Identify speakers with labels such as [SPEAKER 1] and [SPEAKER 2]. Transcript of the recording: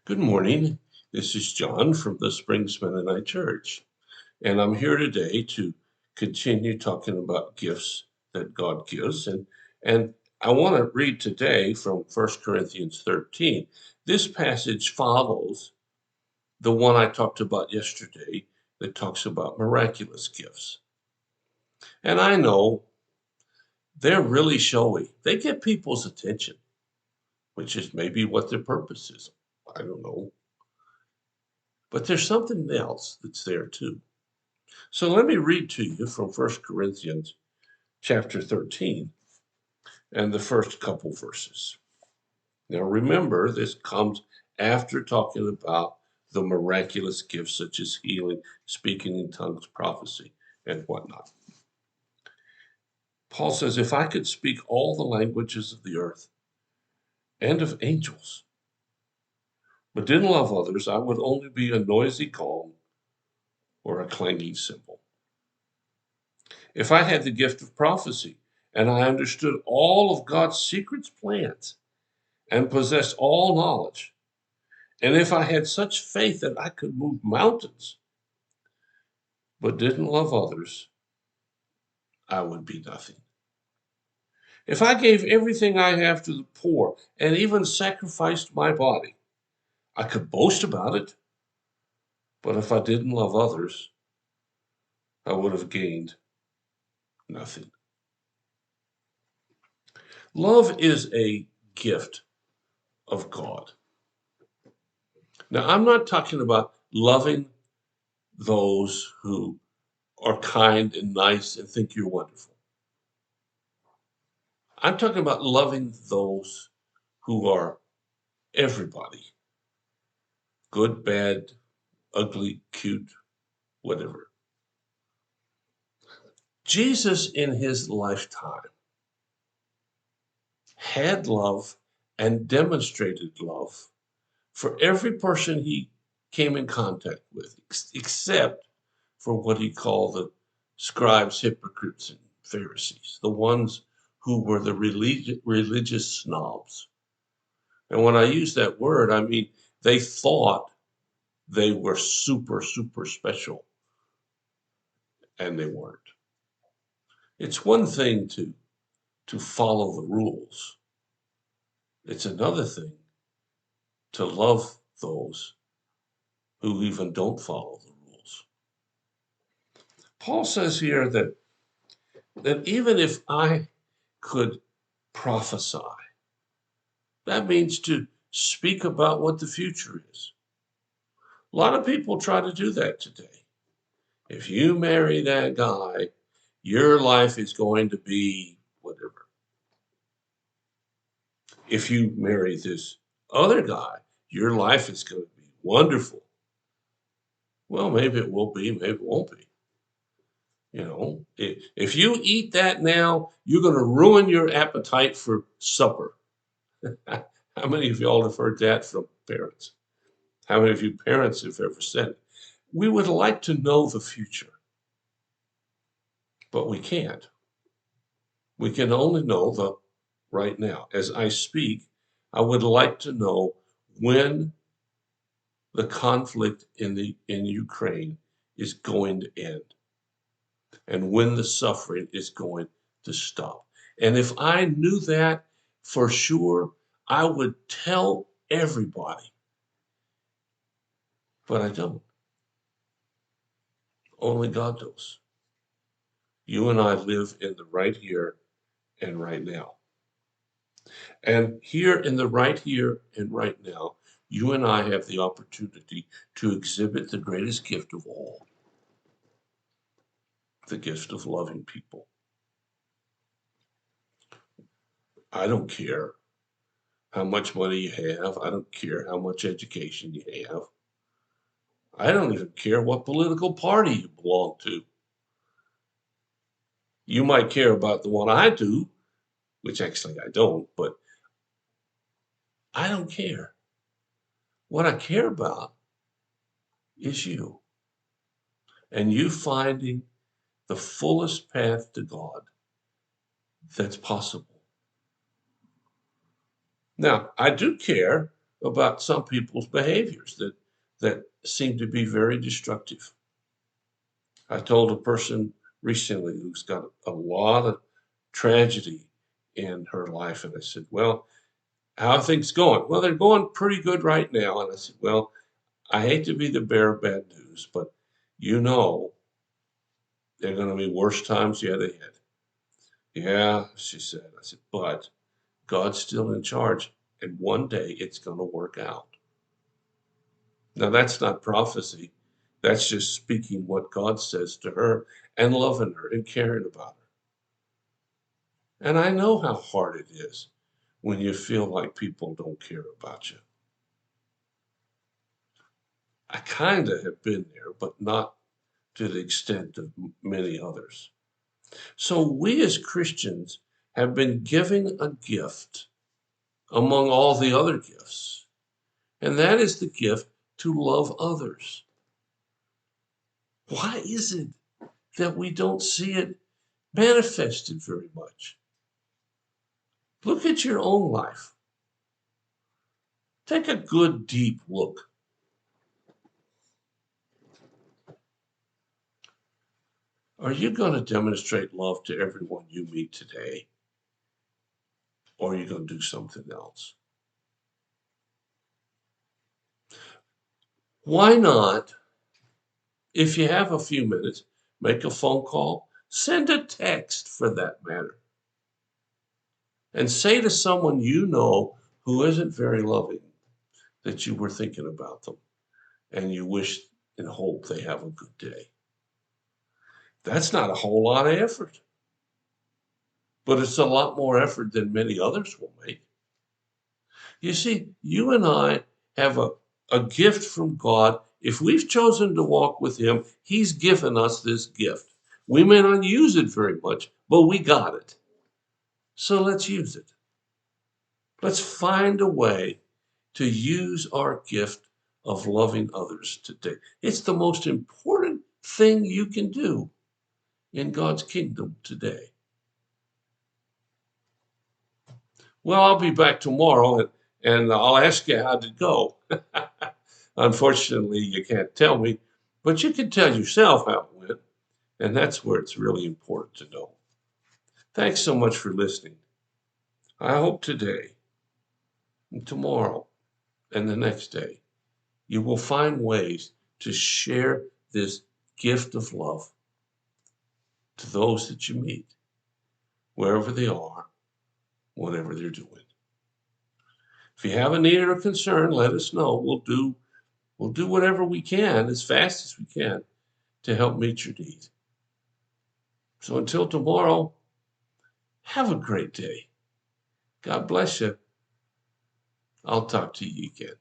[SPEAKER 1] Good morning. This is John from the Springs Mennonite Church, and I'm here today to continue talking about gifts that God gives. And I want to read today from 1 Corinthians 13. This passage follows the one I talked about yesterday that talks about miraculous gifts. And I know they're really showy. They get people's attention, which is maybe what their purpose is. I don't know. But there's something else that's there too. So let me read to you from 1 Corinthians chapter 13 and the first couple verses. Now remember, this comes after talking about the miraculous gifts such as healing, speaking in tongues, prophecy, and whatnot. Paul says, if I could speak all the languages of the earth and of angels, but didn't love others, I would only be a noisy gong or a clanging cymbal. If I had the gift of prophecy and I understood all of God's secret plans and possessed all knowledge, and if I had such faith that I could move mountains, but didn't love others, I would be nothing. If I gave everything I have to the poor and even sacrificed my body, I could boast about it. But if I didn't love others, I would have gained nothing. Love is a gift of God. Now, I'm not talking about loving those who are kind and nice and think you're wonderful. I'm talking about loving those who are everybody, good, bad, ugly, cute, whatever. Jesus in his lifetime had love and demonstrated love for every person he came in contact with, except for what he called the scribes, hypocrites, and Pharisees, the ones who were the religious snobs. And when I use that word, I mean they thought they were super, super special, and they weren't. It's one thing to follow the rules. It's another thing to love those who even don't follow the rules. Paul says here that even if I could prophesy, that means to speak about what the future is. A lot of people try to do that today. If you marry that guy, your life is going to be whatever. If you marry this other guy, your life is going to be wonderful. Well, maybe it will be, maybe it won't be. If you eat that now, you're going to ruin your appetite for supper. How many of y'all have heard that from parents? How many of you parents have ever said it? We would like to know the future, but we can't. We can only know the right now. As I speak, I would like to know when the conflict in Ukraine is going to end and when the suffering is going to stop. And if I knew that for sure, I would tell everybody, but I don't. Only God knows. You and I live in the right here and right now. And here in the right here and right now, you and I have the opportunity to exhibit the greatest gift of all, the gift of loving people. I don't care how much money you have. I don't care how much education you have. I don't even care what political party you belong to. You might care about the one I do, which actually I don't, but I don't care. What I care about is you and you finding the fullest path to God that's possible. Now, I do care about some people's behaviors that seem to be very destructive. I told a person recently who's got a lot of tragedy in her life, and I said, "Well, how are things going?" "Well, they're going pretty good right now." And I said, "Well, I hate to be the bearer of bad news, but you know there are going to be worse times yet ahead." "Yeah," she said. I said, "But God's still in charge, and one day it's going to work out." Now, that's not prophecy. That's just speaking what God says to her and loving her and caring about her. And I know how hard it is when you feel like people don't care about you. I kind of have been there, but not to the extent of many others. So we as Christians have been given a gift among all the other gifts, and that is the gift to love others. Why is it that we don't see it manifested very much? Look at your own life. Take a good deep look. Are you going to demonstrate love to everyone you meet today? Or are you going to do something else? Why not, if you have a few minutes, make a phone call, send a text for that matter, and say to someone you know who isn't very loving that you were thinking about them and you wish and hope they have a good day. That's not a whole lot of effort, but it's a lot more effort than many others will make. You see, you and I have a gift from God. If we've chosen to walk with Him, He's given us this gift. We may not use it very much, but we got it. So let's use it. Let's find a way to use our gift of loving others today. It's the most important thing you can do in God's kingdom today. Well, I'll be back tomorrow and I'll ask you how'd it go. Unfortunately, you can't tell me, but you can tell yourself how it went. And that's where it's really important to know. Thanks so much for listening. I hope today and tomorrow and the next day you will find ways to share this gift of love to those that you meet, wherever they are, whatever they're doing. If you have a need or a concern, let us know. We'll do whatever we can as fast as we can to help meet your need. So until tomorrow, have a great day. God bless you. I'll talk to you again.